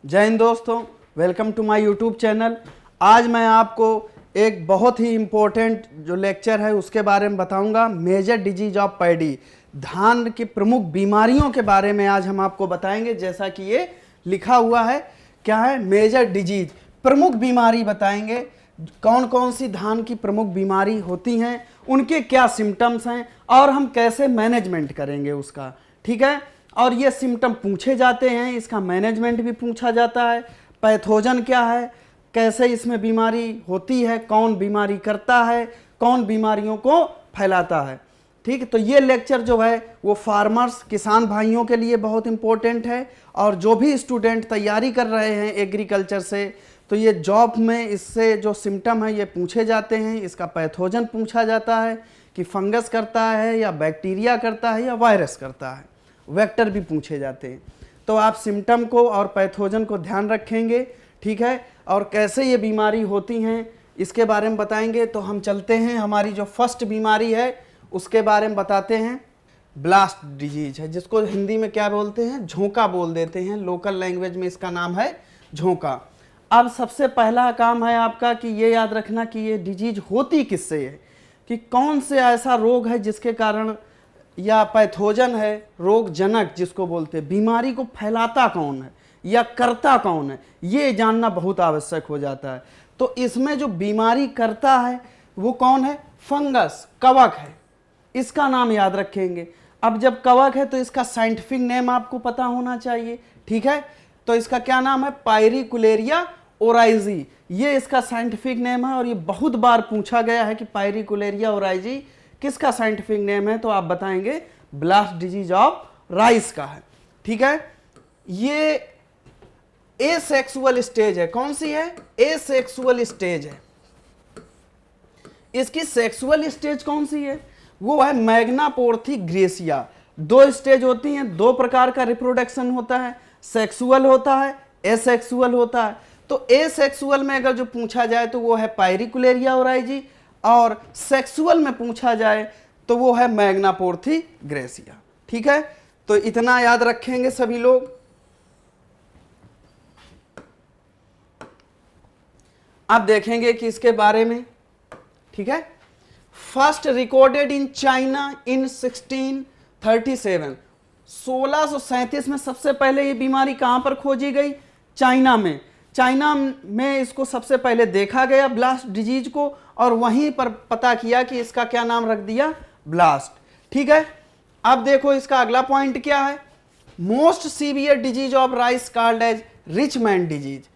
जय हिंद दोस्तों, welcome to my YouTube channel. आज मैं आपको एक बहुत ही इम्पोर्टेंट जो लेक्चर है उसके बारे में बताऊंगा। मेजर डिजीज ऑफ पैडी, धान की प्रमुख बीमारियों के बारे में आज हम आपको बताएंगे। जैसा कि ये लिखा हुआ है, क्या है मेजर डिजीज, प्रमुख बीमारी बताएंगे। कौन कौन सी धान की प्रमुख बीमारी होती हैं, उनके क्या सिम्टम्स हैं और हम कैसे मैनेजमेंट करेंगे उसका, ठीक है। और ये सिम्टम पूछे जाते हैं, इसका मैनेजमेंट भी पूछा जाता है। पैथोजन क्या है, कैसे इसमें बीमारी होती है, कौन बीमारी करता है, कौन बीमारियों को फैलाता है, ठीक। तो ये लेक्चर जो है वो फार्मर्स, किसान भाइयों के लिए बहुत इम्पोर्टेंट है। और जो भी स्टूडेंट तैयारी कर रहे हैं एग्रीकल्चर से, तो ये जॉब में इससे जो सिम्टम है ये पूछे जाते हैं। इसका पैथोजन पूछा जाता है कि फंगस करता है या बैक्टीरिया करता है या वायरस करता है, वेक्टर भी पूछे जाते हैं। तो आप सिम्टम को और पैथोजन को ध्यान रखेंगे, ठीक है। और कैसे ये बीमारी होती हैं इसके बारे में बताएंगे। तो हम चलते हैं, हमारी जो फर्स्ट बीमारी है उसके बारे में बताते हैं। ब्लास्ट डिजीज है, जिसको हिंदी में क्या बोलते हैं, झोंका बोल देते हैं। लोकल लैंग्वेज में इसका नाम है झोंका। अब सबसे पहला काम है आपका कि ये याद रखना कि ये डिजीज होती किससे है, कि कौन से ऐसा रोग है जिसके कारण, या पैथोजन है, रोग जनक जिसको बोलते हैं, बीमारी को फैलाता कौन है या करता कौन है, ये जानना बहुत आवश्यक हो जाता है। तो इसमें जो बीमारी करता है वो कौन है, फंगस, कवक है, इसका नाम याद रखेंगे। अब जब कवक है तो इसका साइंटिफिक नेम आपको पता होना चाहिए, ठीक है। तो इसका क्या नाम है, पायरिकुलेरिया ओराइजी, ये इसका साइंटिफिक नेम है। और ये बहुत बार पूछा गया है कि पायरिकुलेरिया ओराइजी किसका साइंटिफिक नेम है, तो आप बताएंगे ब्लास्ट डिजीज ऑफ राइस का है, ठीक है। ये एसेक्सुअल स्टेज है, कौन सी है, एसेक्सुअल स्टेज है। इसकी सेक्सुअल स्टेज कौन सी है, वो है मैग्नापोर्थी ग्रेसिया। दो स्टेज होती हैं, दो प्रकार का रिप्रोडक्शन होता है, सेक्सुअल होता है, एसेक्सुअल होता है। तो एसेक्सुअल में अगर जो पूछा जाए तो वो है पायरिकुलेरिया ओराइजी, और सेक्सुअल में पूछा जाए तो वो है मैग्नापोर्थी ग्रेसिया, ठीक है। तो इतना याद रखेंगे सभी लोग। अब देखेंगे कि इसके बारे में, ठीक है। First recorded in China in 1637, 1637 में सबसे पहले ये बीमारी कहां पर खोजी गई, चाइना में। चाइना में इसको सबसे पहले देखा गया ब्लास्ट डिजीज को, और वहीं पर पता किया कि इसका क्या नाम रख दिया, ब्लास्ट, ठीक है। अब देखो इसका अगला पॉइंट क्या है, most severe disease of rice called as rich man disease.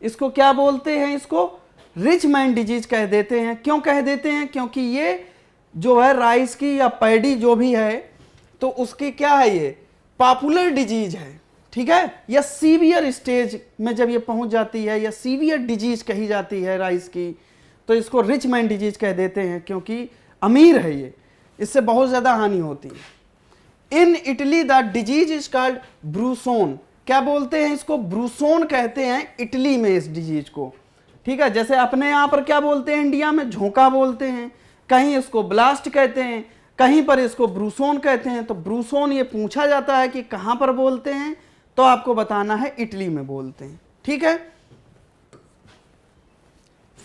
इसको क्या बोलते हैं, इसको रिच मैन डिजीज कह देते हैं। क्यों कह देते हैं, क्योंकि ये जो है राइस की या पैडी जो भी है, तो उसकी क्या है, ये पॉपुलर डिजीज है, ठीक है। या सीवियर स्टेज में जब ये पहुंच जाती है, या सीवियर डिजीज कही जाती है राइस की, तो इसको रिच मैन डिजीज कह देते हैं, क्योंकि अमीर है ये, इससे बहुत ज़्यादा हानि होती है। In Italy the disease is called brusone. क्या बोलते हैं इसको, ब्रूसोन कहते हैं इटली में इस डिजीज को, ठीक है। जैसे अपने यहाँ पर क्या बोलते हैं, इंडिया में झोंका बोलते हैं, कहीं इसको ब्लास्ट कहते हैं, कहीं पर इसको ब्रूसोन कहते हैं। तो ब्रूसोन ये पूछा जाता है कि कहाँ पर बोलते हैं, तो आपको बताना है इटली में बोलते हैं, ठीक है।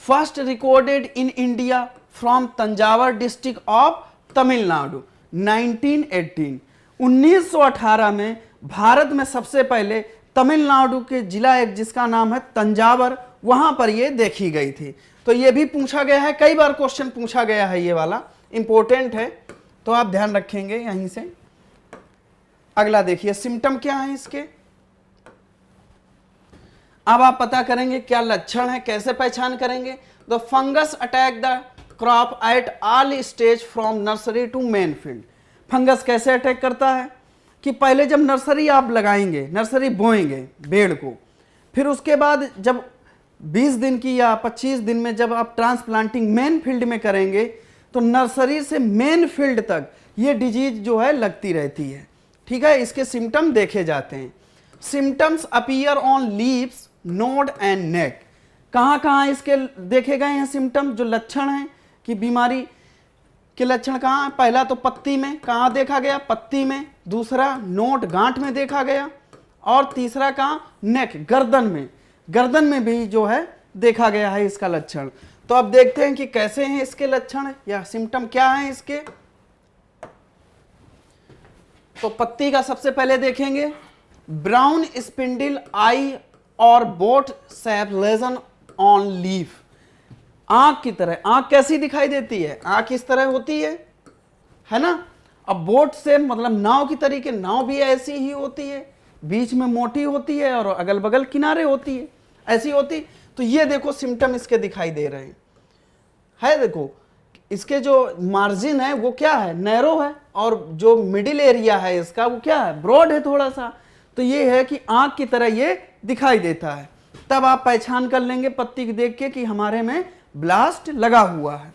First recorded in India from Thanjavur district of Tamil Nadu 1918, 1918 में भारत में सबसे पहले तमिलनाडु के जिला एक जिसका नाम है तंजावर, वहां पर ये देखी गई थी। तो ये भी पूछा गया है, कई बार क्वेश्चन पूछा गया है, ये वाला इंपॉर्टेंट है, तो आप ध्यान रखेंगे यहीं से। अगला देखिए, सिम्टम क्या है इसके। अब आप पता करेंगे क्या लक्षण है, कैसे पहचान करेंगे। The fungus attack the crop at all stage from nursery to main field. Fungus कैसे अटैक करता है कि पहले जब नर्सरी आप लगाएंगे, नर्सरी बोएंगे बेड़ को, फिर उसके बाद जब 20 दिन की या 25 दिन में जब आप ट्रांसप्लांटिंग मेन फील्ड में करेंगे, तो नर्सरी से मेन फील्ड तक ये डिजीज जो है लगती रहती है, ठीक है। इसके सिम्टम देखे जाते हैं। Symptoms appear on leaves, node and neck. कहाँ कहाँ इसके देखे गए हैं सिम्टम, जो लक्षण हैं कि बीमारी के लक्षण कहाँ, पहला तो पत्ती में, कहाँ देखा गया, पत्ती में। दूसरा नोड, गांठ में देखा गया। और तीसरा कहाँ, नेक, गर्दन में भी जो है देखा गया है इसका लक्षण। तो अब देखते हैं कि कैसे हैं इसके लक्षण या सिम्टम क्या हैं इसके। तो पत्ती का सबसे पहले देखेंगे, ब्राउन स्पिंडल आई और boat shape lesion on leaf. आंख की तरह, आंख कैसी दिखाई देती है, आंख इस तरह होती है ना। अब बोट से मतलब नाव की तरीके, नाव भी ऐसी ही होती है, बीच में मोटी होती है और अगल बगल किनारे होती है, ऐसी होती। तो ये देखो सिम्टम इसके दिखाई दे रहे हैं, देखो इसके जो मार्जिन है वो क्या है, नैरो है, और जो मिडिल एरिया है इसका वो क्या है, ब्रॉड है थोड़ा सा। तो ये है कि आंख की तरह ये दिखाई देता है। तब आप पहचान कर लेंगे पत्ती देख के कि हमारे में ब्लास्ट लगा हुआ है।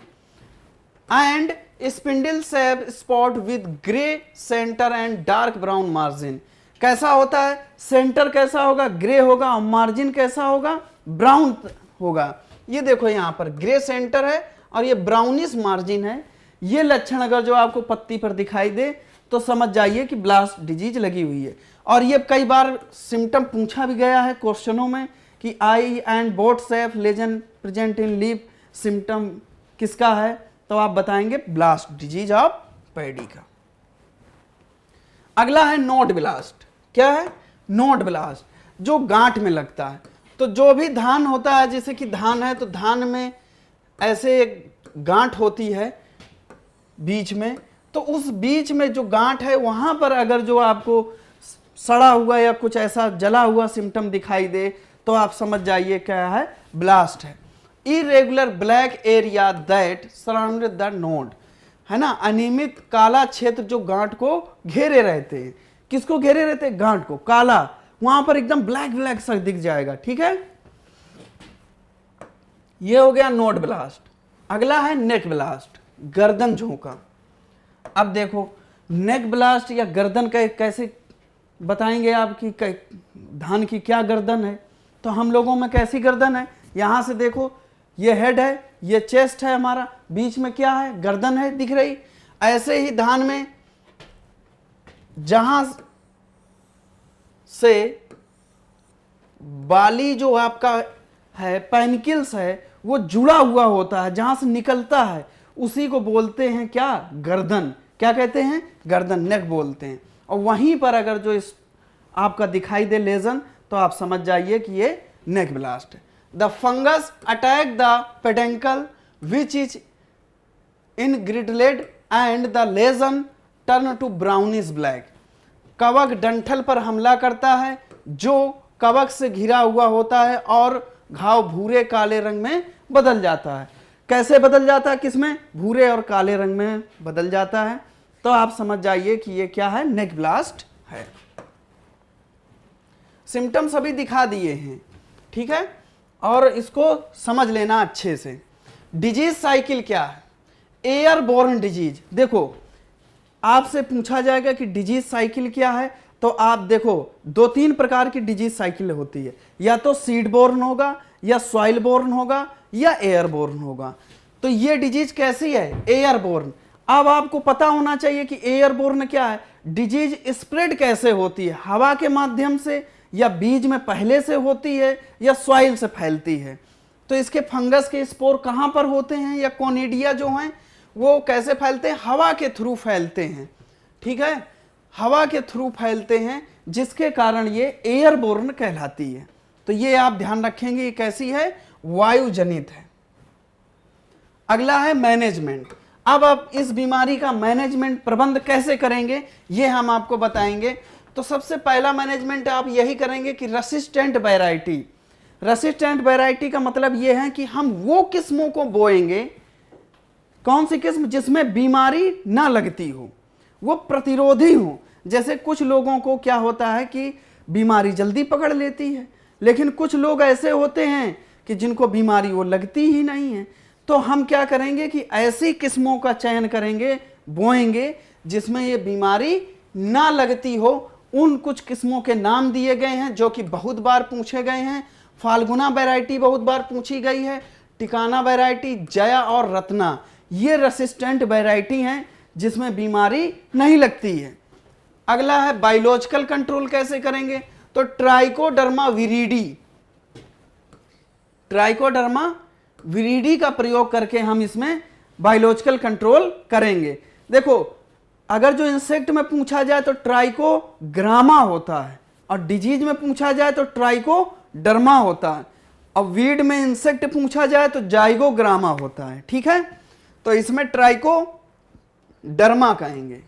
And spindle shape spot with grey centre and dark brown margin. कैसा होता है, सेंटर कैसा होगा, ग्रे होगा, और मार्जिन कैसा होगा, ब्राउन होगा। ये देखो यहाँ पर ग्रे सेंटर है और ये ब्राउनिश मार्जिन है। ये लक्षण अगर जो आपको पत्ती पर दिखाई दे तो समझ जाइए कि ब्लास्ट डिजीज लगी हुई है। और ये कई बार सिम्टम पूछा भी गया है क्वेश्चनों में कि eye and boat shape lesion present in leaf, symptom किसका है, तो आप बताएंगे ब्लास्ट डिजीज ऑफ पैडी का। अगला है नोड ब्लास्ट। क्या है, नोड ब्लास्ट, जो गांठ में लगता है। तो जो भी धान होता है, जैसे कि धान है तो धान में ऐसे एक गांठ होती है बीच में, तो उस बीच में जो गांठ है वहां पर अगर जो आपको सड़ा हुआ या कुछ ऐसा जला हुआ सिम्टम दिखाई दे तो आप समझ जाइए क्या है, ब्लास्ट है। Irregular black area that surrounded the node, है ना, अनियमित काला क्षेत्र जो गांठ को घेरे रहते हैं। किसको घेरे रहते हैं, गांठ को, काला, वहां पर एकदम ब्लैक ब्लैक सा दिख जाएगा। ठीक है, ये हो गया नोड ब्लास्ट। अगला है नेक ब्लास्ट, गर्दन झोंका। अब देखो नेक ब्लास्ट या गर्दन का कैसे बताएंगे आपकी धान की क्या गर्दन है। तो हम लोगों में कैसी गर्दन है, यहां से देखो ये हेड है, ये चेस्ट है हमारा, बीच में क्या है, गर्दन है, दिख रही। ऐसे ही धान में जहां से बाली जो आपका है, पैनिकल्स है, वो जुड़ा हुआ होता है, जहां से निकलता है, उसी को बोलते हैं क्या, गर्दन। क्या कहते हैं, गर्दन, नेक बोलते हैं। और वहीं पर अगर जो इस आपका दिखाई दे लेजन तो आप समझ जाइए कि ये नेक ब्लास्ट है। The fungus attack the peduncle which is engirdled and the lesion turn to brownish black. कवक डंठल पर हमला करता है जो कवक से घिरा हुआ होता है और घाव भूरे काले रंग में बदल जाता है। कैसे बदल जाता है, किसमें, भूरे और काले रंग में बदल जाता है। तो आप समझ जाइए कि ये क्या है, नेक ब्लास्ट है। सिम्टम्स अभी दिखा दिए हैं, ठीक है, और इसको समझ लेना अच्छे से। डिजीज साइकिल क्या है, एयरबोर्न डिजीज। देखो आपसे पूछा जाएगा कि डिजीज साइकिल क्या है, तो आप देखो 2-3 प्रकार की डिजीज साइकिल होती है, या तो सीड बोर्न होगा, या सॉइल बोर्न होगा, या एयरबोर्न होगा। तो ये डिजीज कैसी है, एयरबोर्न। अब आपको पता होना चाहिए कि एयरबोर्न क्या है, डिजीज स्प्रेड कैसे होती है, हवा के माध्यम से, या बीज में पहले से होती है, या सॉइल से फैलती है। तो इसके फंगस के स्पोर कहां पर होते हैं, या कोनिडिया जो हैं वो कैसे फैलते हैं, हवा के थ्रू फैलते हैं। ठीक है, हवा के थ्रू फैलते हैं, जिसके कारण ये एयरबोर्न कहलाती है। तो ये आप ध्यान रखेंगे, ये कैसी है, वायु जनित है। अगला है मैनेजमेंट। अब आप इस बीमारी का मैनेजमेंट, प्रबंध कैसे करेंगे, ये हम आपको बताएंगे। तो सबसे पहला मैनेजमेंट आप यही करेंगे कि रेसिस्टेंट वैरायटी। रेसिस्टेंट वैरायटी का मतलब ये है कि हम वो किस्मों को बोएंगे, कौन सी किस्म, जिसमें बीमारी ना लगती हो, वो प्रतिरोधी हो। जैसे कुछ लोगों को क्या होता है कि बीमारी जल्दी पकड़ लेती है, लेकिन कुछ लोग ऐसे होते हैं कि जिनको बीमारी वो लगती ही नहीं है। तो हम क्या करेंगे कि ऐसी किस्मों का चयन करेंगे, बोएंगे, जिसमें ये बीमारी ना लगती हो। उन कुछ किस्मों के नाम दिए गए हैं जो कि बहुत बार पूछे गए हैं। फाल्गुना वैरायटी बहुत बार पूछी गई है, टिकाना वैरायटी, जया और रत्ना, ये रेसिस्टेंट वैरायटी हैं जिसमें बीमारी नहीं लगती है। अगला है बायोलॉजिकल कंट्रोल कैसे करेंगे। तो ट्राइकोडर्मा विरिडी का प्रयोग करके हम इसमें बायोलॉजिकल कंट्रोल करेंगे। देखो, अगर जो इंसेक्ट में पूछा जाए तो ट्राइकोग्रामा होता है, और डिजीज में पूछा जाए तो ट्राइकोडर्मा होता है, और वीड में इंसेक्ट पूछा जाए तो जाइगोग्रामा होता है। ठीक है, तो इसमें ट्राइकोडर्मा कहेंगे।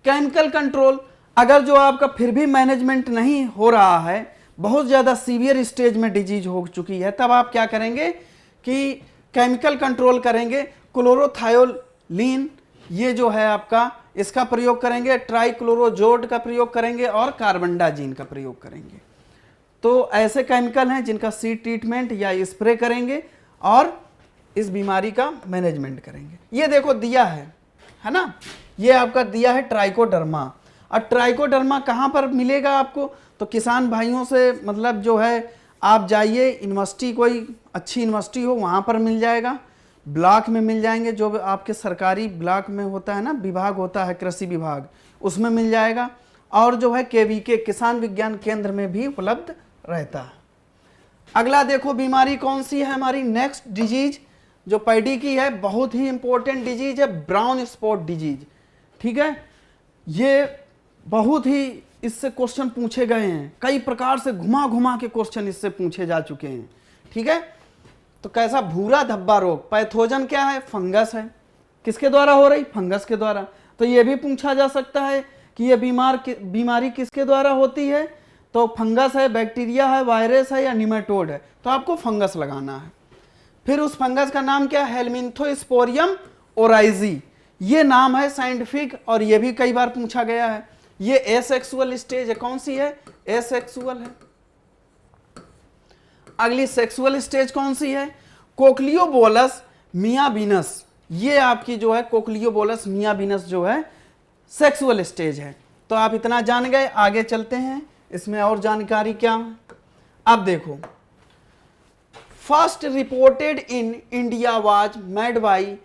केमिकल कंट्रोल, अगर जो आपका फिर भी मैनेजमेंट नहीं हो रहा है, बहुत ज़्यादा सीवियर स्टेज में डिजीज हो चुकी है, तब आप क्या करेंगे कि केमिकल कंट्रोल करेंगे। क्लोरोथायोलिन ये जो है आपका, इसका प्रयोग करेंगे, ट्राइक्लोरोजोड का प्रयोग करेंगे, और कार्बनडाजिन का प्रयोग करेंगे। तो ऐसे केमिकल हैं जिनका सीड ट्रीटमेंट या स्प्रे करेंगे और इस बीमारी का मैनेजमेंट करेंगे। ये देखो दिया है ना, ये आपका दिया है ट्राइकोडर्मा। और ट्राइकोडर्मा कहाँ पर मिलेगा आपको, तो किसान भाइयों से मतलब जो है आप जाइए यूनिवर्सिटी, कोई अच्छी यूनिवर्सिटी हो वहाँ पर मिल जाएगा, ब्लॉक में मिल जाएंगे, जो आपके सरकारी ब्लॉक में होता है ना, विभाग होता है कृषि विभाग, उसमें मिल जाएगा, और जो है केवीके किसान विज्ञान केंद्र में भी उपलब्ध रहता है। अगला देखो बीमारी कौन सी है हमारी, नेक्स्ट डिजीज जो पैडी की है, बहुत ही इंपॉर्टेंट डिजीज है, ब्राउन स्पॉट डिजीज। ठीक है, ये बहुत ही इससे क्वेश्चन पूछे गए हैं, कई प्रकार से घुमा घुमा के क्वेश्चन इससे पूछे जा चुके हैं। ठीक है, तो कैसा भूरा धब्बा रोग, पैथोजन क्या है, फंगस है, किसके द्वारा हो रही, फंगस के द्वारा। तो ये भी पूछा जा सकता है कि ये बीमारी किसके द्वारा होती है, तो फंगस है, बैक्टीरिया है, वायरस है, या निमेटोड है, तो आपको फंगस लगाना है। फिर उस फंगस का नाम क्या है, हेलमिंथोस्पोरियम ओराइजी, ये नाम है साइंटिफिक, और ये भी कई बार पूछा गया है। ये एसेक्सुअल स्टेज है, कौन सी है, एसेक्सुअल है। अगली सेक्सुअल स्टेज कौन सी है, कोक्लियोबोलस मियाबिनस, ये आपकी जो है कोक्लियोबोलस मियाबिनस जो है सेक्सुअल स्टेज है। तो आप इतना जान गए, आगे चलते हैं, इसमें और जानकारी क्या है। अब देखो, first reported in India was made by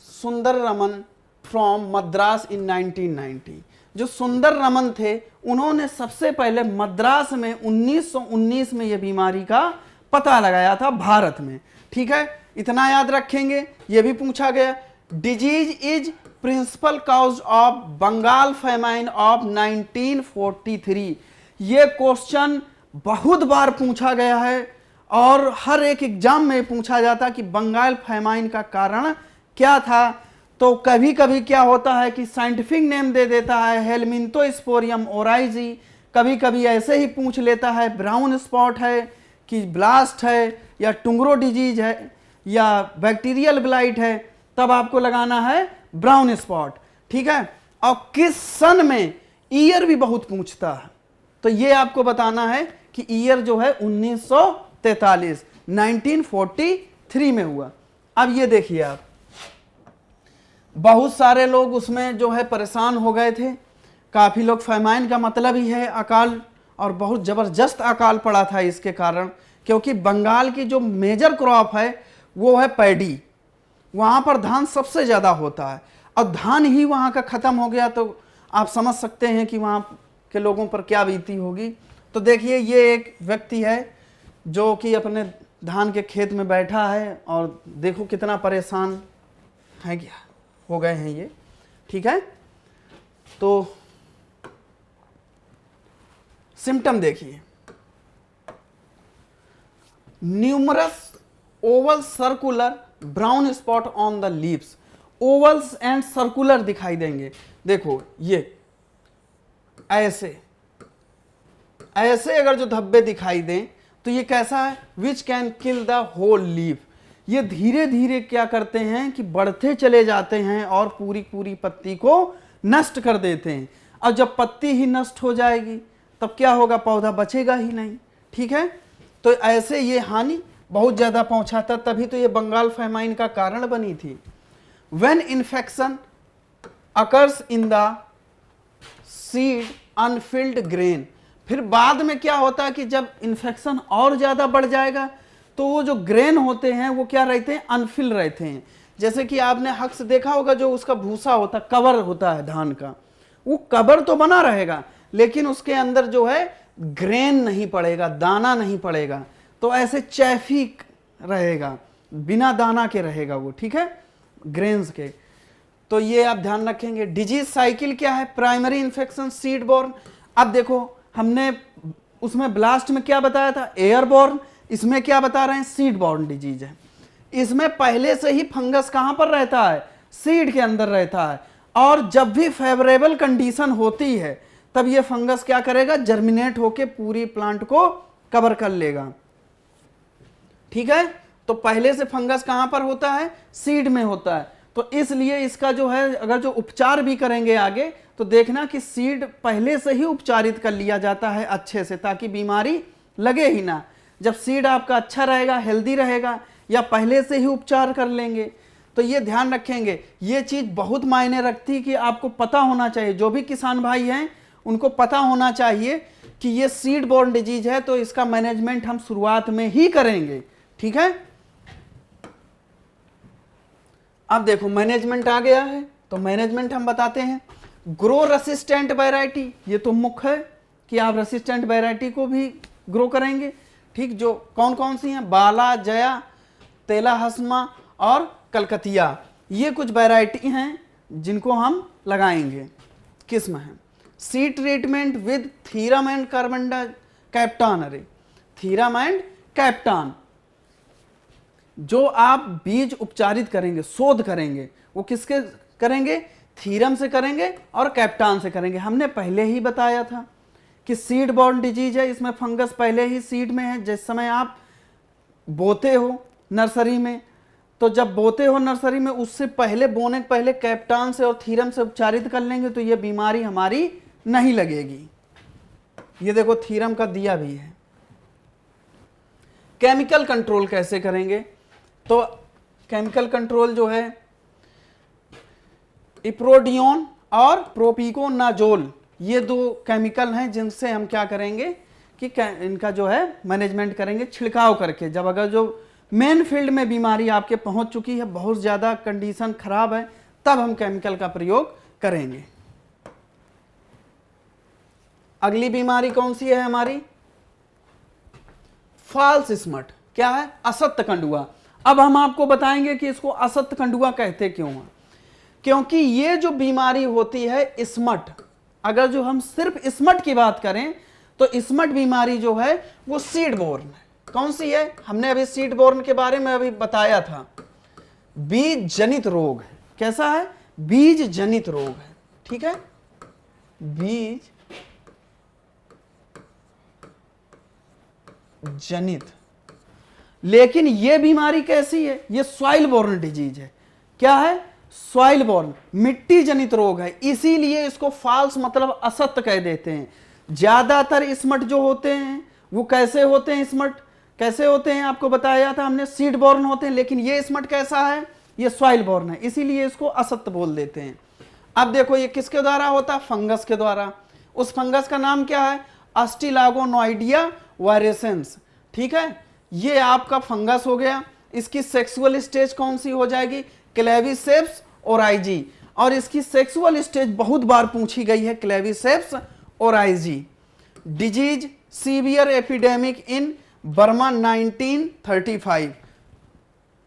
सुंदर रमन फ्रॉम मद्रास इन 1990। जो सुंदर रमन थे, उन्होंने सबसे पहले मद्रास में 1919 में यह बीमारी का पता लगाया था भारत में। ठीक है, इतना याद रखेंगे, यह भी पूछा गया। Disease is principal cause of Bengal famine of 1943। ये क्वेश्चन बहुत बार पूछा गया है, और हर एक एग्जाम में पूछा जाता कि बंगाल फेमाइन का कारण क्या था। तो कभी कभी क्या होता है कि साइंटिफिक नेम दे देता है हेलमिंथोस्पोरियम ओराइजी, कभी कभी ऐसे ही पूछ लेता है ब्राउन स्पॉट है कि ब्लास्ट है, या टुंगरो डिजीज है, या बैक्टीरियल ब्लाइट है, तब आपको लगाना है ब्राउन स्पॉट। ठीक है, और किस सन में, ईयर भी बहुत पूछता है, तो ये आपको बताना है कि ईयर जो है 1943, 1943 में हुआ। अब ये देखिए आप, बहुत सारे लोग उसमें जो है परेशान हो गए थे, काफ़ी लोग, फैमाइन का मतलब ही है अकाल, और बहुत ज़बरदस्त अकाल पड़ा था इसके कारण, क्योंकि बंगाल की जो मेजर क्रॉप है वो है पैडी, वहाँ पर धान सबसे ज़्यादा होता है, और धान ही वहाँ का ख़त्म हो गया, तो आप समझ सकते हैं कि वहाँ के लोगों पर क्या बीती होगी। तो देखिए, ये एक व्यक्ति है जो कि अपने धान के खेत में बैठा है, और देखो कितना परेशान है, क्या हो गए हैं ये। ठीक है, तो सिम्टम देखिए, numerous Oval circular brown spot on the leaves, vowels and circular दिखाई देंगे। देखो ये ऐसे ऐसे अगर जो धब्बे दिखाई दें तो ये कैसा है, which can kill the whole leaf. ये धीरे धीरे क्या करते हैं कि बढ़ते चले जाते हैं और पूरी पूरी पत्ती को नष्ट कर देते हैं। और जब पत्ती ही नष्ट हो जाएगी तब क्या होगा, पौधा बचेगा ही नहीं। ठीक है, तो ऐसे ये हानि बहुत ज़्यादा पहुंचाता, तभी तो ये बंगाल फेमाइन का कारण बनी थी। When infection occurs in the seed Anfield grain, फिर बाद में क्या होता है कि जब इन्फेक्शन और ज़्यादा बढ़ जाएगा तो वो जो ग्रेन होते हैं वो क्या रहते हैं, अनफिल रहते हैं। जैसे कि आपने हक्स देखा होगा, जो उसका भूसा होता है, कवर होता है धान का, वो कवर तो बना रहेगा लेकिन उसके अंदर जो है ग्रेन नहीं पड़ेगा, दाना नहीं पड़ेगा, तो ऐसे चैफी रहेगा, बिना दाना के रहेगा वो, ठीक है, ग्रेन्स के। तो ये आप ध्यान रखेंगे। डिजीज साइकिल क्या है? Primary infection seed borne. अब देखो हमने उसमें ब्लास्ट में क्या बताया था? एयरबॉर्न। इसमें क्या बता रहे हैं? सीड बोर्न डिजीज है। इसमें पहले से ही फंगस कहां पर रहता है? सीड के अंदर रहता है, और जब भी फेवरेबल कंडीशन होती है तब ये फंगस क्या करेगा? जर्मिनेट होके पूरी प्लांट को कवर कर लेगा, ठीक है। तो पहले से फंगस कहां पर होता है? सीड में होता है। तो इसलिए इसका जो है, अगर जो उपचार भी करेंगे आगे, तो देखना कि सीड पहले से ही उपचारित कर लिया जाता है अच्छे से, ताकि बीमारी लगे ही ना। जब सीड आपका अच्छा रहेगा, हेल्दी रहेगा, या पहले से ही उपचार कर लेंगे। तो ये ध्यान रखेंगे, ये चीज बहुत मायने रखती कि आपको पता होना चाहिए। जो भी किसान भाई हैं उनको पता होना चाहिए कि ये सीड बोर्न डिजीज है, तो इसका मैनेजमेंट हम शुरुआत में ही करेंगे, ठीक है। अब देखो मैनेजमेंट आ गया है, तो मैनेजमेंट हम बताते हैं। ग्रो रेसिस्टेंट वैरायटी, ये तो मुख्य है कि आप रेसिस्टेंट वैरायटी को भी ग्रो करेंगे, ठीक। जो कौन कौन सी हैं? बाला, जया, तेला हस्मा और कलकतिया, ये कुछ वैरायटी हैं जिनको हम लगाएंगे। किस्म है seed treatment with theorem and carbon captan. अरे थीरम एंड कैप्टान, जो आप बीज उपचारित करेंगे, शोध करेंगे, वो किसके करेंगे? थीरम से करेंगे और कैप्टान से करेंगे। हमने पहले ही बताया था कि सीड बोर्न डिजीज है, इसमें फंगस पहले ही सीड में है। जिस समय आप बोते हो नर्सरी में, तो जब बोते हो नर्सरी में, उससे पहले, बोने के पहले कैप्टान से और थीरम से उपचारित कर लेंगे, तो ये बीमारी हमारी नहीं लगेगी। ये देखो थीरम का दिया भी है। केमिकल कंट्रोल कैसे करेंगे? तो केमिकल कंट्रोल जो है, इप्रोडियोन और प्रोपिकोनाजोल, ये दो केमिकल हैं जिनसे हम क्या करेंगे कि इनका जो है मैनेजमेंट करेंगे छिड़काव करके। जब अगर जो मेन फील्ड में बीमारी आपके पहुंच चुकी है, बहुत ज़्यादा कंडीशन खराब है, तब हम केमिकल का प्रयोग करेंगे। अगली बीमारी कौन सी है हमारी? False smut. क्या है? असत्य कंडुआ। अब हम आपको बताएंगे कि इसको असत्य कंडुआ कहते क्यों हैं। क्योंकि ये जो बीमारी होती है स्मट, अगर जो हम सिर्फ स्मट की बात करें, तो स्मट बीमारी जो है वो सीड बोर्न है। कौन सी है? हमने अभी सीड बोर्न के बारे में अभी बताया था। बीज जनित रोग है। कैसा है? बीज जनित रोग है, ठीक है, बीज जनित। लेकिन ये बीमारी कैसी है? ये सॉइल बोर्न डिजीज है। क्या है? सॉइल बोर्न, मिट्टी जनित रोग है। इसीलिए इसको फॉल्स मतलब असत्य कह देते हैं। ज्यादातर स्मट जो होते हैं वो कैसे होते हैं? स्मट कैसे होते हैं आपको बताया था हमने, सीड बोर्न होते हैं। लेकिन ये स्मट कैसा है? ये सॉइल बोर्न है, इसीलिए इसको असत्य बोल देते हैं। अब देखो ये किसके द्वारा होता है? फंगस के द्वारा। उस फंगस का नाम क्या है? अस्टिलागोनोइडिया वायरेसेंस, ठीक है। ये आपका फंगस हो गया। इसकी सेक्सुअल स्टेज कौन सी हो जाएगी? Claviceps oryzae. और इसकी सेक्सुअल स्टेज बहुत बार पूछी गई है, Claviceps oryzae. Disease severe epidemic इन बर्मा 1935।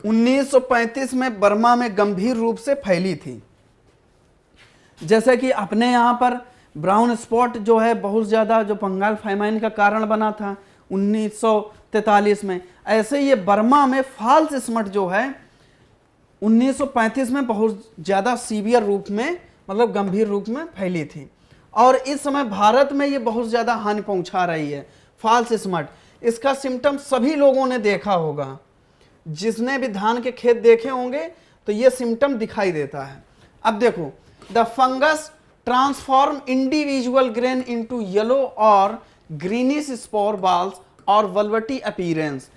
1935 में बर्मा में गंभीर रूप से फैली थी। जैसे कि अपने यहां पर ब्राउन स्पॉट जो है बहुत ज्यादा, जो बंगाल फाइमाइन का कारण बना था 1943 में, ऐसे ये बर्मा में फॉल्स स्मट जो है 1935 में बहुत ज्यादा सीवियर रूप में, मतलब गंभीर रूप में फैली थी। और इस समय भारत में ये बहुत ज्यादा हानि पहुंचा रही है फॉल्स स्मट। इसका सिम्टम सभी लोगों ने देखा होगा, जिसने भी धान के खेत देखे होंगे तो ये सिम्टम दिखाई देता है। अब देखो, the fungus transform individual grain into yellow और ग्रीनिश स्पोर बॉल्स और वल्वेटी अपीयरेंस।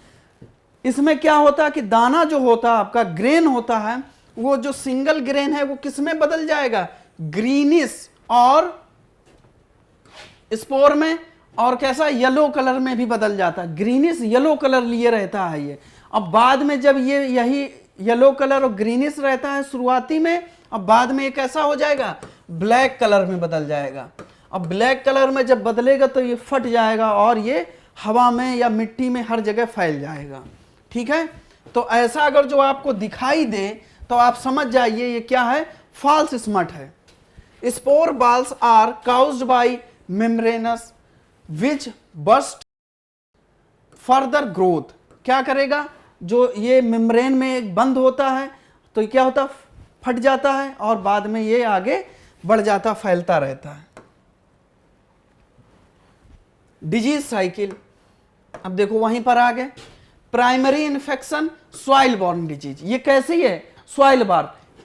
इसमें क्या होता है कि दाना जो होता है आपका, ग्रेन होता है, वो जो सिंगल ग्रेन है वो किस में बदल जाएगा? ग्रीनिश और स्पोर में, और कैसा? येलो कलर में भी बदल जाता है। ग्रीनिश येलो कलर लिए रहता है ये। अब बाद में जब ये यही येलो कलर और ग्रीनिश रहता है शुरुआती में, अब बाद में ये कैसा हो जाएगा? ब्लैक कलर में बदल जाएगा। अब ब्लैक कलर में जब बदलेगा तो ये फट जाएगा और ये हवा में या मिट्टी में हर जगह फैल जाएगा। ठीक है, तो ऐसा अगर जो आपको दिखाई दे तो आप समझ जाइए ये क्या है, फॉल्स स्मट है। Spore balls are caused by membranes which burst further growth. क्या करेगा, जो ये मेम्ब्रेन में एक बंद होता है तो क्या होता, फट जाता है और बाद में ये आगे बढ़ जाता, फैलता रहता है। डिजीज साइकिल, अब देखो वहीं पर आ गए। Primary infection soil borne disease, ये कैसी है,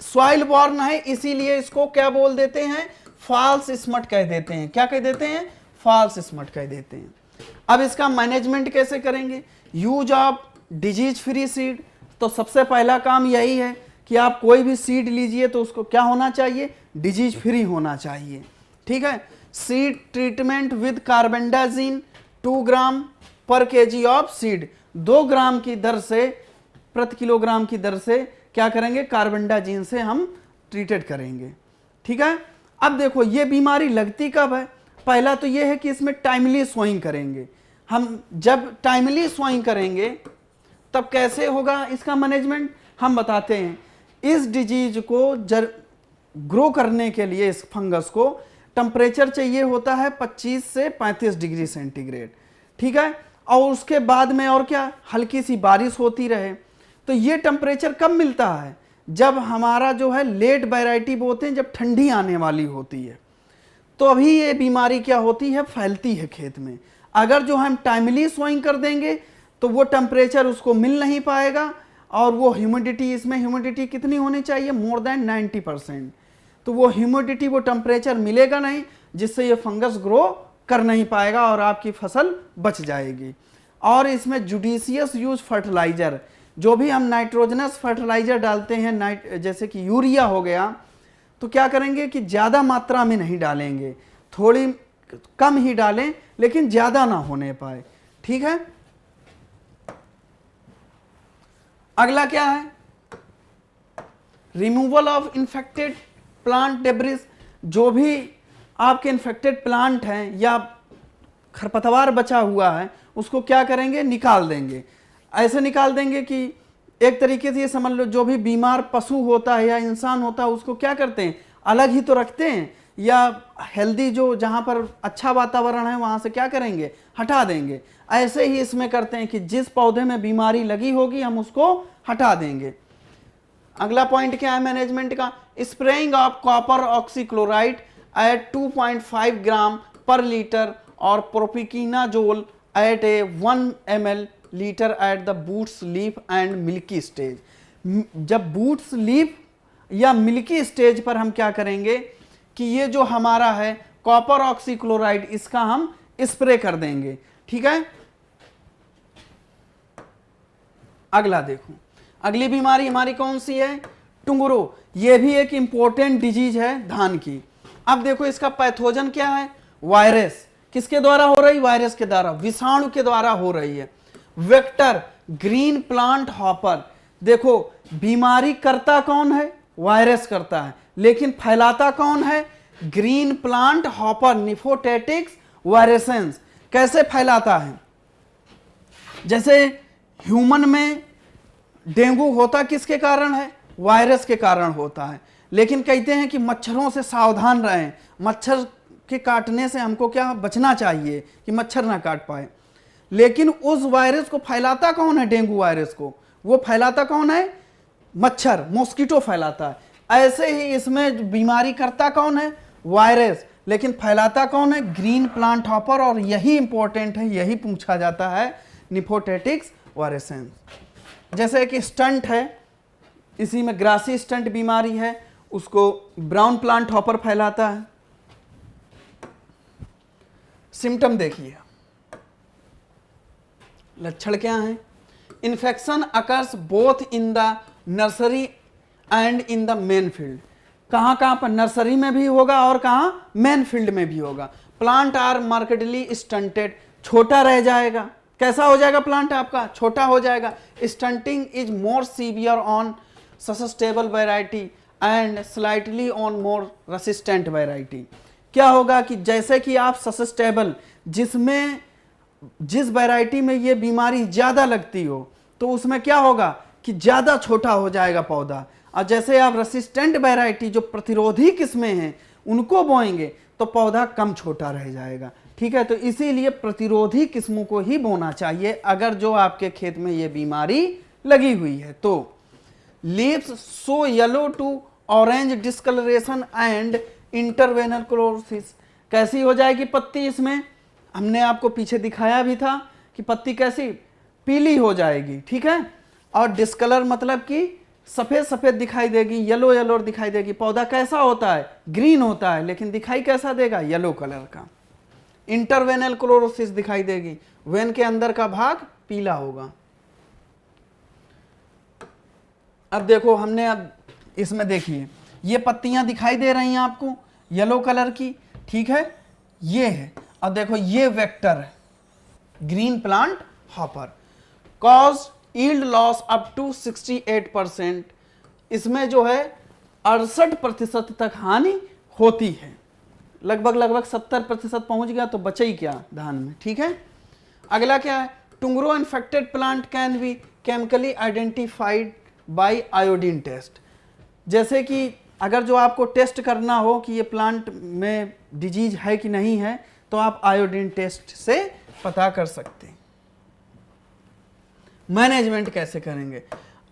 सॉइल बॉर्न है, इसीलिए इसको क्या बोल देते हैं, फॉल्स स्मट कह देते हैं। क्या कह देते हैं, फॉल्स स्मट कह देते हैं। अब इसका मैनेजमेंट कैसे करेंगे, use of disease free seed. तो सबसे पहला काम यही है कि आप कोई भी सीड लीजिए तो उसको क्या होना चाहिए, डिजीज फ्री होना चाहिए। ठीक है, सीड ट्रीटमेंट विद कार्बेंडाजिन 2 ग्राम पर केजी ऑफ सीड, 2 ग्राम की दर से, प्रति किलोग्राम की दर से क्या करेंगे, कार्बेंडाजिन से हम ट्रीटेड करेंगे। ठीक है, अब देखो ये बीमारी लगती कब है, पहला तो ये है कि इसमें टाइमली सोइंग करेंगे। हम जब टाइमली सोइंग करेंगे तब कैसे होगा इसका मैनेजमेंट, हम बताते हैं। इस डिजीज को ग्रो करने के लिए इस फंगस को टेम्परेचर चाहिए होता है 25 से 35 डिग्री सेंटीग्रेड। ठीक है, और उसके बाद में और क्या, हल्की सी बारिश होती रहे। तो ये टेम्परेचर कब मिलता है, जब हमारा जो है लेट वैरायटी बोते हैं, जब ठंडी आने वाली होती है, तो अभी ये बीमारी क्या होती है, फैलती है खेत में। अगर जो हम टाइमली सोइंग कर देंगे तो वो टेम्परेचर उसको मिल नहीं पाएगा, और वो ह्यूमिडिटी, इसमें ह्यूमिडिटी कितनी होनी चाहिए, मोर देन 90%। तो वो ह्यूमिडिटी, वो टेम्परेचर मिलेगा नहीं, जिससे ये फंगस ग्रो कर नहीं पाएगा और आपकी फसल बच जाएगी। और इसमें जुडिशियस यूज फर्टिलाइजर, जो भी हम नाइट्रोजनस फर्टिलाइजर डालते हैं, जैसे कि यूरिया हो गया, तो क्या करेंगे कि ज़्यादा मात्रा में नहीं डालेंगे, थोड़ी कम ही डालें, लेकिन ज़्यादा ना होने पाए। ठीक है, अगला क्या है, removal of infected plant debris. जो भी आपके इन्फेक्टेड प्लांट हैं या खरपतवार बचा हुआ है उसको क्या करेंगे, निकाल देंगे। ऐसे निकाल देंगे कि एक तरीके से ये समझ लो, जो भी बीमार पशु होता है या इंसान होता है उसको क्या करते हैं, अलग ही तो रखते हैं, या हेल्दी जो जहाँ पर अच्छा वातावरण है वहाँ से क्या करेंगे, हटा देंगे। ऐसे ही इसमें करते हैं कि जिस पौधे में बीमारी लगी होगी हम उसको हटा देंगे। अगला पॉइंट क्या है मैनेजमेंट का, spraying of copper oxychloride at 2.5 gram per litre और propiconazole at a 1 ml litre at the boots leaf and milky stage. जब बूट्स लीफ या मिल्की स्टेज पर हम क्या करेंगे कि ये जो हमारा है कॉपर ऑक्सीक्लोराइड, इसका हम स्प्रे कर देंगे। ठीक है, अगला देखो, अगली बीमारी हमारी कौन सी है, टुंगरो। ये भी एक इंपॉर्टेंट डिजीज है धान की। अब देखो इसका पैथोजन क्या है, वायरस। किसके द्वारा हो रही, वायरस के द्वारा, विषाणु के द्वारा हो रही है। Vector green plant hopper. देखो बीमारी करता कौन है, वायरस करता है, लेकिन फैलाता कौन है, ग्रीन प्लांट हॉपर निफोटेटिक्स वायरेसेंस। कैसे फैलाता है, जैसे ह्यूमन में डेंगू होता किसके कारण है, वायरस के कारण होता है। लेकिन कहते हैं कि मच्छरों से सावधान रहें, मच्छर के काटने से हमको क्या बचना चाहिए कि मच्छर ना काट पाए। लेकिन उस वायरस को फैलाता कौन है, डेंगू वायरस को वो फैलाता कौन है, मच्छर, मॉस्किटो फैलाता है। ऐसे ही इसमें बीमारी करता कौन है, वायरस, लेकिन फैलाता कौन है, ग्रीन प्लांट हॉपर। और यही इंपॉर्टेंट है, यही पूछा जाता है, निफोटेटिक्स वायरेसेंस। जैसे कि स्टंट है, इसी में ग्रासी स्टंट बीमारी है, उसको ब्राउन प्लांट हॉपर फैलाता है। सिम्टम देखिए, लक्षण क्या हैं, infection occurs both in the nursery and in the main field. कहाँ कहाँ पर, नर्सरी में भी होगा और कहाँ, मेन फील्ड में भी होगा। प्लांट आर मार्केटली स्टंटेड, छोटा रह जाएगा। कैसा हो जाएगा प्लांट आपका, छोटा हो जाएगा। Stunting is more severe on sustainable variety and slightly on more resistant variety. क्या होगा कि जैसे कि आप सस्टेनेबल, जिसमें जिस वैरायटी में ये बीमारी ज़्यादा लगती हो तो उसमें क्या होगा कि ज़्यादा छोटा हो जाएगा पौधा, और जैसे आप रेसिस्टेंट वैरायटी जो प्रतिरोधी किस्में हैं उनको बोएंगे तो पौधा कम छोटा रह जाएगा। ठीक है, तो इसीलिए प्रतिरोधी किस्मों को ही बोना चाहिए अगर जो आपके खेत में ये बीमारी लगी हुई है। तो leaves show yellow to orange discolouration and interveinal chlorosis, कैसी हो जाएगी पत्ती, इसमें हमने आपको पीछे दिखाया भी था कि पत्ती कैसी पीली हो जाएगी। ठीक है, और डिस्कलर मतलब कि सफेद सफेद दिखाई देगी, येलो येलो दिखाई देगी। पौधा कैसा होता है, ग्रीन होता है, लेकिन दिखाई कैसा देगा, येलो कलर का। इंटरवेनल क्लोरोसिस दिखाई देगी, वेन के अंदर का भाग पीला होगा। अब देखो हमने, अब इसमें देखिए ये पत्तियां दिखाई दे रही हैं आपको येलो कलर की। ठीक है, ये है, अब देखो ये वेक्टर है, green plant hopper cause yield loss up to 68%, इसमें जो है 68% तक हानि होती है, लगभग 70% पहुंच गया तो बचे ही क्या धान में। ठीक है, अगला क्या है, tungro infected plant can be chemically identified by iodine test, जैसे कि अगर जो आपको टेस्ट करना हो कि ये प्लांट में डिजीज है कि नहीं है तो आप आयोडीन टेस्ट से पता कर सकते हैं। मैनेजमेंट कैसे करेंगे,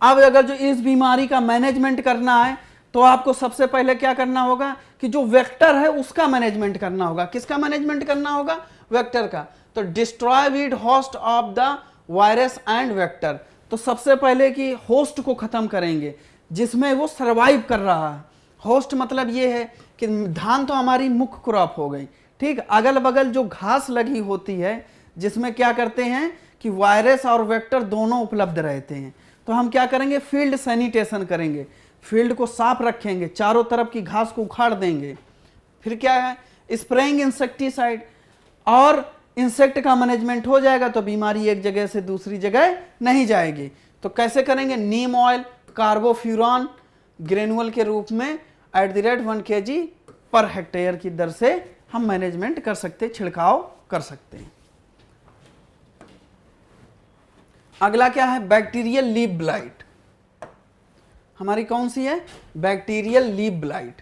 अब अगर जो इस बीमारी का मैनेजमेंट करना है तो आपको सबसे पहले क्या करना होगा कि जो वेक्टर है उसका मैनेजमेंट करना होगा। किसका मैनेजमेंट करना होगा, वेक्टर का। तो destroy weed host of the virus and vector, तो सबसे पहले कि होस्ट को खत्म करेंगे जिसमें वो सरवाइव कर रहा है। होस्ट मतलब ये है कि धान तो हमारी मुख्य क्रॉप हो गई, ठीक, अगल बगल जो घास लगी होती है जिसमें क्या करते हैं कि वायरस और वेक्टर दोनों उपलब्ध रहते हैं, तो हम क्या करेंगे, फील्ड सैनिटेशन करेंगे, फील्ड को साफ रखेंगे, चारों तरफ की घास को उखाड़ देंगे। फिर क्या है, स्प्रेइंग इंसेक्टिसाइड, और इंसेक्ट का मैनेजमेंट हो जाएगा तो बीमारी एक जगह से दूसरी जगह नहीं जाएगी। तो कैसे करेंगे, नीम ऑयल कार्बोफ्यूरॉन ग्रेनुअल के रूप में @ 1 kg पर हेक्टेयर की दर से हम मैनेजमेंट कर सकते, छिड़काव कर सकते हैं। अगला क्या है, बैक्टीरियल लीफ ब्लाइट, हमारी कौन सी है, बैक्टीरियल लीफ ब्लाइट।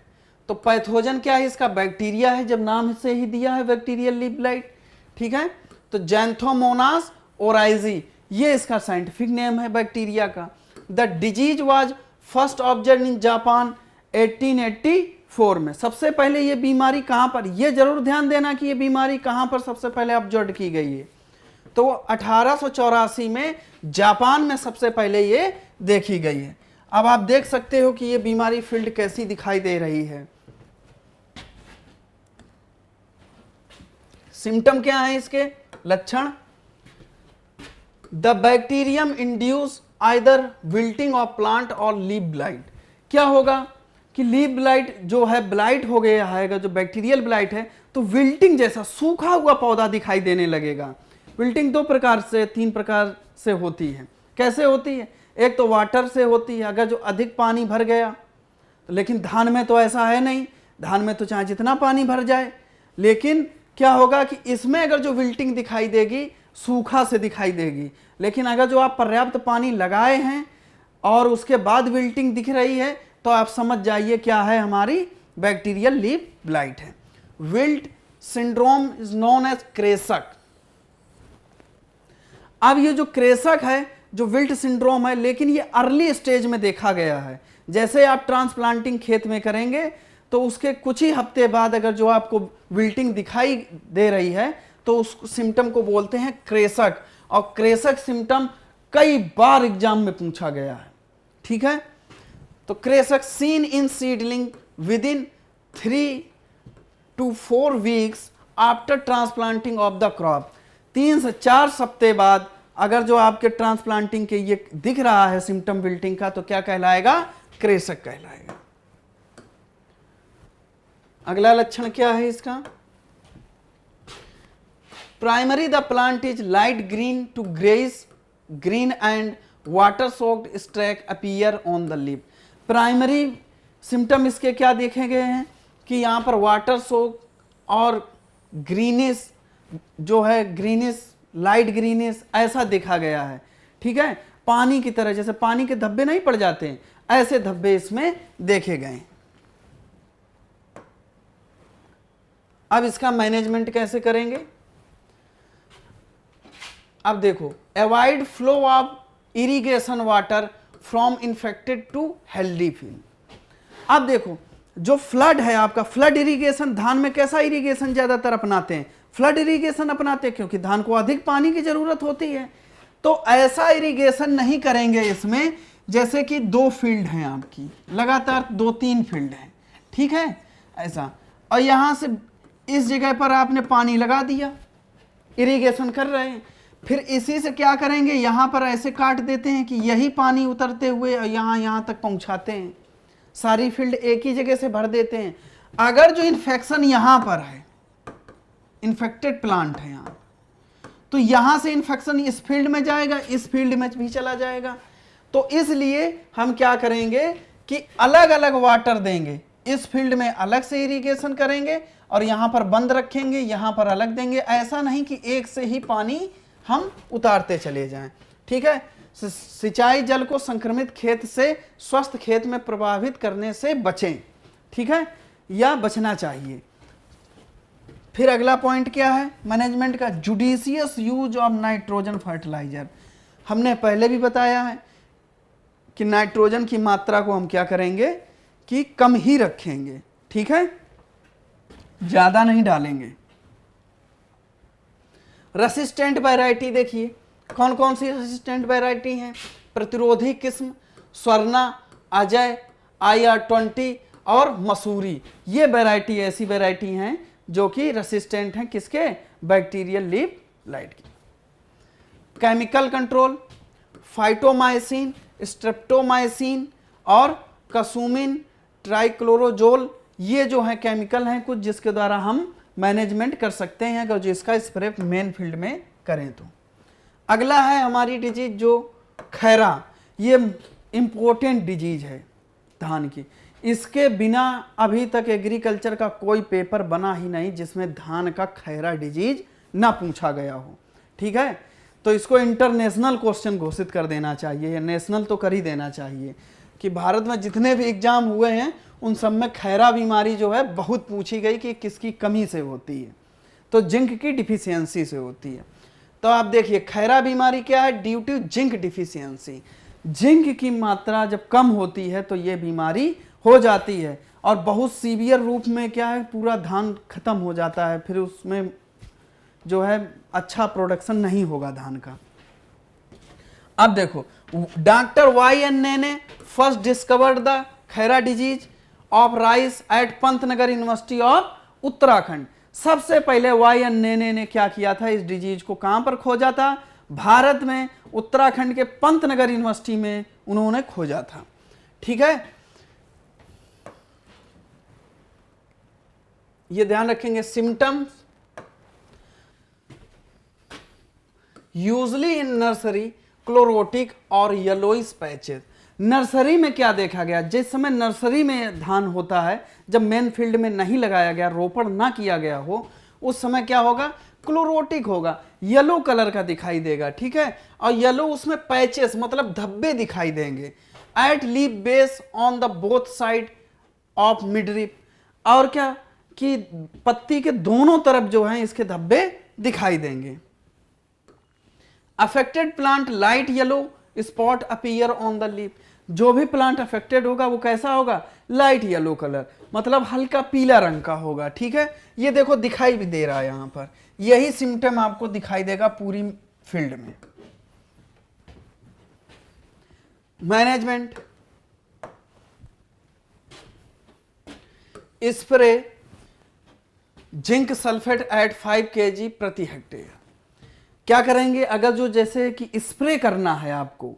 तो पैथोजन क्या है इसका, बैक्टीरिया है, जब नाम से ही दिया है बैक्टीरियल लीफ ब्लाइट। ठीक है, तो जैंथोमोनास ओराइजी ये इसका साइंटिफिक नेम है बैक्टीरिया का। The disease was first observe in Japan 1884 में। सबसे पहले ये बीमारी कहाँ पर, ये जरूर ध्यान देना कि ये बीमारी कहाँ पर सबसे पहले ऑब्जर्व की गई है, तो 1884 में जापान में सबसे पहले ये देखी गई है। अब आप देख सकते हो कि ये बीमारी फील्ड कैसी दिखाई दे रही है। सिम्टम क्या है इसके, लक्षण, the bacterium induce either wilting of plant और लीफ ब्लाइट। क्या होगा कि लीफ ब्लाइट जो है, ब्लाइट हो गया है, अगर जो बैक्टीरियल ब्लाइट है तो विल्टिंग जैसा सूखा हुआ पौधा दिखाई देने लगेगा। विल्टिंग 2 प्रकार से 3 प्रकार से होती है। कैसे होती है, एक तो वाटर से होती है, अगर जो अधिक पानी भर गया, लेकिन धान में तो ऐसा है नहीं, धान में तो चाहे जितना पानी भर जाए, लेकिन क्या होगा कि इसमें अगर जो विल्टिंग दिखाई देगी सूखा से दिखाई देगी। लेकिन अगर जो आप पर्याप्त पानी लगाए हैं और उसके बाद विल्टिंग दिख रही है तो आप समझ जाइए क्या है, हमारी बैक्टीरियल लीफ ब्लाइट है। Wilt syndrome is known as kresek. अब ये जो क्रेसक है, जो विल्ट सिंड्रोम है, लेकिन ये अर्ली स्टेज में देखा गया है। जैसे आप ट्रांसप्लांटिंग खेत में करेंगे तो उसके कुछ ही हफ्ते बाद अगर जो आपको विल्टिंग दिखाई दे रही है तो उस सिम्टम को बोलते हैं क्रेसक, और क्रेसक सिम्टम कई बार एग्जाम में पूछा गया है। ठीक है, तो kresek seen in seedling within 3 to 4 weeks after transplanting of the crop. 3 से 4 सप्ते बाद अगर जो आपके ट्रांसप्लांटिंग के ये दिख रहा है सिम्टम विल्टिंग का, तो क्या कहलाएगा, क्रेसक कहलाएगा। अगला लक्षण क्या है इसका, primary the plant is light green to greyish green and water soaked streak appear on the leaf. Primary symptom इसके क्या देखे गए हैं कि यहाँ पर वाटर सोक और ग्रीनिश जो है, ग्रीनिश, लाइट ग्रीनिश ऐसा देखा गया है। ठीक है, पानी की तरह, जैसे पानी के धब्बे नहीं पड़ जाते हैं, ऐसे धब्बे इसमें देखे गए। अब इसका मैनेजमेंट कैसे करेंगे? अब देखो, avoid flow of irrigation water from infected to healthy field. अब देखो, जो फ्लड है आपका, फ्लड इरिगेशन, धान में कैसा इरिगेशन ज्यादातर अपनाते हैं? फ्लड इरिगेशन अपनाते हैं, क्योंकि धान को अधिक पानी की जरूरत होती है। तो ऐसा इरिगेशन नहीं करेंगे इसमें, जैसे कि 2 फील्ड हैं आपकी, लगातार 2-3 फील्ड हैं, ठीक है, ऐसा, और यहां से इस जगह पर आपने पानी लगा दिया, इरिगेशन कर रहे हैं, फिर इसी से क्या करेंगे, यहां पर ऐसे काट देते हैं कि यही पानी उतरते हुए यहां तक पहुंचाते हैं, सारी फील्ड एक ही जगह से भर देते हैं। अगर जो इन्फेक्शन यहां पर है, इन्फेक्टेड प्लांट है यहां, तो यहां से इन्फेक्शन इस फील्ड में जाएगा, इस फील्ड में भी चला जाएगा। तो इसलिए हम क्या करेंगे कि अलग अलग वाटर देंगे, इस फील्ड में अलग से इरिगेशन करेंगे और यहां पर बंद रखेंगे, यहां पर अलग देंगे। ऐसा नहीं कि एक से ही पानी हम उतारते चले जाएं। ठीक है, सिंचाई जल को संक्रमित खेत से स्वस्थ खेत में प्रभावित करने से बचें, ठीक है, या बचना चाहिए। फिर अगला पॉइंट क्या है मैनेजमेंट का? Judicious use of nitrogen fertiliser. हमने पहले भी बताया है कि नाइट्रोजन की मात्रा को हम क्या करेंगे कि कम ही रखेंगे, ठीक है, ज्यादा नहीं डालेंगे। रेसिस्टेंट वैरायटी देखिए, कौन कौन सी रेसिस्टेंट वैरायटी हैं? प्रतिरोधी किस्म, स्वर्णा, अजय, IR20 और मसूरी। ये वैरायटी ऐसी वैरायटी हैं जो कि रेसिस्टेंट हैं, किसके? बैक्टीरियल लीफ लाइट की। केमिकल कंट्रोल, फाइटोमाइसिन, स्ट्रेप्टोमाइसिन और कसूमिन, ट्राइक्लोरोजोल, ये जो है केमिकल हैं कुछ, जिसके द्वारा हम मैनेजमेंट कर सकते हैं अगर जिसका स्प्रे मेन फील्ड में करें तो। अगला है हमारी डिजीज जो खैरा, ये इंपॉर्टेंट डिजीज है धान की। इसके बिना अभी तक एग्रीकल्चर का कोई पेपर बना ही नहीं जिसमें धान का खैरा डिजीज ना पूछा गया हो, ठीक है। तो इसको इंटरनेशनल क्वेश्चन घोषित कर देना चाहिए, या नेशनल तो कर ही देना चाहिए कि भारत में जितने भी एग्जाम हुए हैं उन सब में खैरा बीमारी जो है बहुत पूछी गई कि किसकी कमी से होती है, तो जिंक की डिफिशियंसी से होती है। तो आप देखिए खैरा बीमारी क्या है? Due to zinc deficiency. Zinc की मात्रा जब कम होती है तो ये बीमारी हो जाती है, और बहुत सीवियर रूप में क्या है, पूरा धान खत्म हो जाता है, फिर उसमें जो है अच्छा प्रोडक्शन नहीं होगा धान का। अब देखो, डॉक्टर YN ने first discovered the Khaira disease of rice at Pantnagar university of Uttarakhand. सबसे पहले YN ने क्या किया था? इस डिजीज को कहां पर खोजा था? भारत में उत्तराखंड के पंतनगर यूनिवर्सिटी में उन्होंने खोजा था, ठीक है। ये ध्यान रखेंगे। Symptoms, usually in nursery chlorotic और येलोइश पैचेस। नर्सरी में क्या देखा गया? जिस समय नर्सरी में धान होता है, जब मेन फील्ड में नहीं लगाया गया, रोपण ना किया गया हो, उस समय क्या होगा? क्लोरोटिक होगा, येलो कलर का दिखाई देगा, ठीक है, और येलो उसमें पैचेस मतलब धब्बे दिखाई देंगे। At leaf base on the both side of midrib, और क्या कि पत्ती के दोनों तरफ जो है इसके धब्बे दिखाई देंगे। Affected plant light yellow spot appear on the leaf. जो भी प्लांट अफेक्टेड होगा वो कैसा होगा? लाइट येलो कलर, मतलब हल्का पीला रंग का होगा, ठीक है। ये देखो दिखाई भी दे रहा है यहां पर, यही सिम्टम आपको दिखाई देगा पूरी फील्ड में। Management, spray zinc sulphate at 5 kg प्रति हेक्टेयर। क्या करेंगे? अगर जो जैसे कि स्प्रे करना है, आपको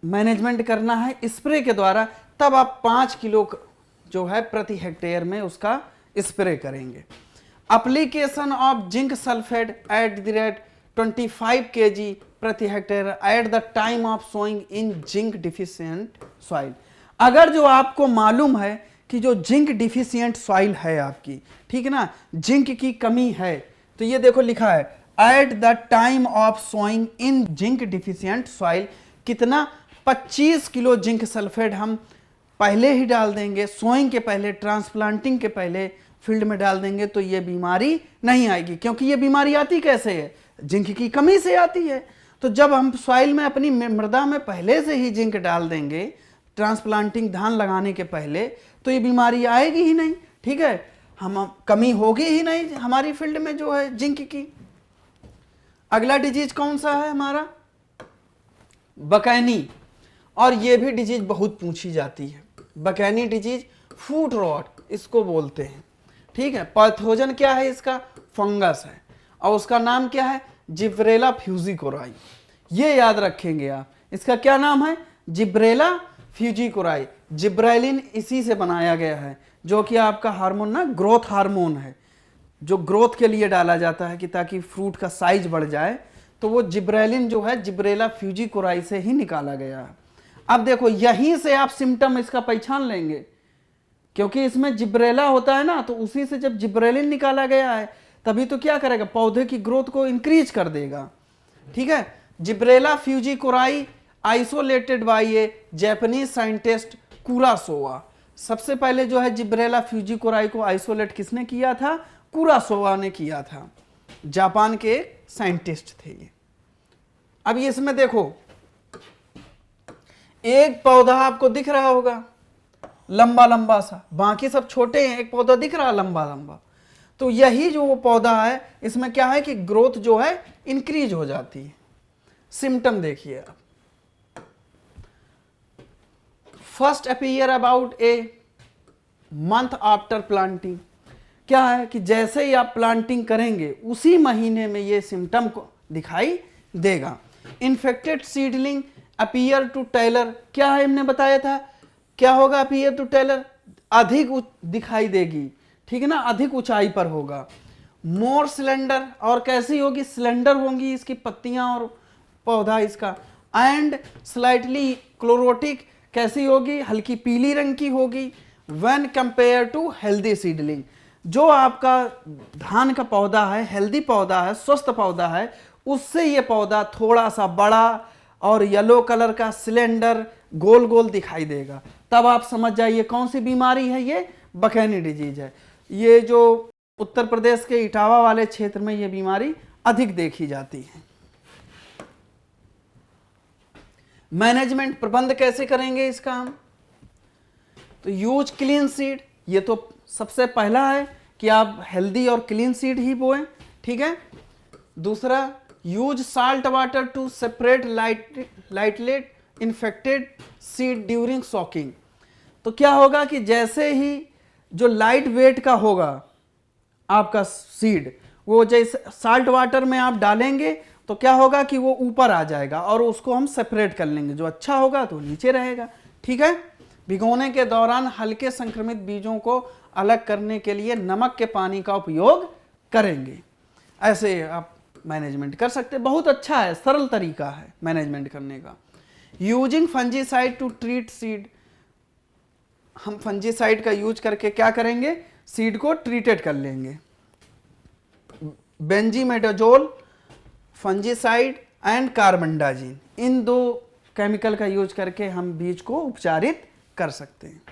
मैनेजमेंट करना है स्प्रे के द्वारा, तब आप 5 किलो जो है प्रति हेक्टेयर में उसका स्प्रे करेंगे। Application of zinc sulphate at the rate 25 kg प्रति hectare at the time of sowing in zinc deficient soil. अगर जो आपको मालूम है कि जो जिंक डिफिशियंट सॉइल है आपकी, ठीक है ना, जिंक की कमी है, तो ये देखो लिखा है at the time of sowing in zinc deficient soil, कितना 25 किलो जिंक सल्फेट हम पहले ही डाल देंगे, सोइंग के पहले, ट्रांसप्लांटिंग के पहले फील्ड में डाल देंगे तो ये बीमारी नहीं आएगी। क्योंकि ये बीमारी आती कैसे है, जिंक की कमी से आती है। तो जब हम सॉइल में अपनी मृदा में पहले से ही जिंक डाल देंगे ट्रांसप्लांटिंग धान लगाने के पहले, तो ये बीमारी आएगी ही नहीं, ठीक है, हम कमी होगी ही नहीं हमारी फील्ड में जो है जिंक की। अगला डिजीज कौन सा है हमारा, बकैनी, और ये भी डिजीज बहुत पूछी जाती है। बकैनी डिजीज फूट रॉट इसको बोलते हैं, ठीक है। पैथोजन क्या है इसका, फंगस है, और उसका नाम क्या है, जिब्रेला फ्यूजिकोराई। ये याद रखेंगे आप, इसका क्या नाम है, जिब्रेला फ्यूजिकोराई। जिब्रेलिन इसी से बनाया गया है, जो कि आपका हार्मोन ना, ग्रोथ हार्मोन है, जो ग्रोथ के लिए डाला जाता है कि ताकि फ्रूट का साइज बढ़ जाए। तो वो जिब्रेलिन जो है जिब्रेला फ्यूजिकोराई से ही निकाला गया है। अब देखो यहीं से आप सिम्टम इसका पहचान लेंगे, क्योंकि इसमें जिब्रेला होता है ना, तो उसी से जब जिब्रेलिन निकाला गया है तभी तो क्या करेगा, पौधे की ग्रोथ को इंक्रीज कर देगा, ठीक है। जिब्रेला फ्यूजिकोराई आइसोलेटेड बाय ए जापानीज साइंटिस्ट कुरासोवा। सबसे पहले जो है जिब्रेला फ्यूजिकोराई को आइसोलेट किसने किया था, कुरासोवा ने किया था, जापान के साइंटिस्ट थे ये। अब ये इसमें देखो एक पौधा आपको दिख रहा होगा लंबा लंबा सा, बाकी सब छोटे हैं, एक पौधा दिख रहा लंबा लंबा, तो यही जो वो पौधा है इसमें क्या है कि ग्रोथ जो है इंक्रीज हो जाती है। सिम्टम देखिए आप, first appear about a month after planting. क्या है कि जैसे ही आप प्लांटिंग करेंगे उसी महीने में ये सिम्टम को दिखाई देगा। Infected seedling appear to taller, क्या है हमने बताया था, क्या होगा अपीयर टू टेलर, अधिक दिखाई देगी, ठीक है ना, अधिक ऊंचाई पर होगा। मोर सिलेंडर, और कैसी होगी, सिलेंडर होंगी इसकी पत्तियां और पौधा इसका। एंड स्लाइटली क्लोरोटिक, कैसी होगी, हल्की पीली रंग की होगी। When compare to healthy seedling, जो आपका धान का पौधा है, हेल्दी पौधा है, स्वस्थ पौधा है, उससे ये पौधा थोड़ा सा बड़ा और येलो कलर का सिलेंडर गोल गोल दिखाई देगा। तब आप समझ जाइए कौन सी बीमारी है, ये बकैनी डिजीज है। ये जो उत्तर प्रदेश के इटावा वाले क्षेत्र में ये बीमारी अधिक देखी जाती है। मैनेजमेंट, प्रबंध कैसे करेंगे इसका हम, तो यूज क्लीन सीड, ये तो सबसे पहला है कि आप हेल्दी और क्लीन सीड ही बोएं, ठीक है। दूसरा, use salt water to separate lightly infected seed during soaking. तो क्या होगा कि जैसे ही जो लाइट वेट का होगा आपका सीड, वो जैसे साल्ट वाटर में आप डालेंगे तो क्या होगा कि वो ऊपर आ जाएगा और उसको हम सेपरेट कर लेंगे, जो अच्छा होगा तो नीचे रहेगा, ठीक है। भिगोने के दौरान हल्के संक्रमित बीजों को अलग करने के लिए नमक के पानी का उपयोग करेंगे। ऐसे आप मैनेजमेंट कर सकते हैं, बहुत अच्छा है, सरल तरीका है मैनेजमेंट करने का। Using fungicide to treat seed, हम फंजीसाइड का यूज करके क्या करेंगे, सीड को ट्रीटेड कर लेंगे। बेंजीमेडाजोल, फंजीसाइड एंड कार्बेंडाजिन, इन दो केमिकल का यूज करके हम बीज को उपचारित कर सकते हैं।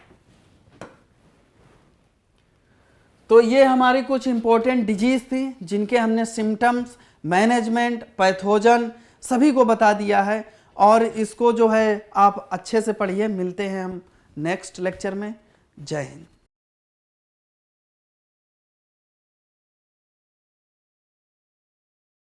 तो ये हमारी कुछ इंपॉर्टेंट डिजीज थी जिनके हमने सिम्टम्स, मैनेजमेंट, पैथोजन सभी को बता दिया है, और इसको जो है आप अच्छे से पढ़िए। मिलते हैं हम नेक्स्ट लेक्चर में। जय हिंद।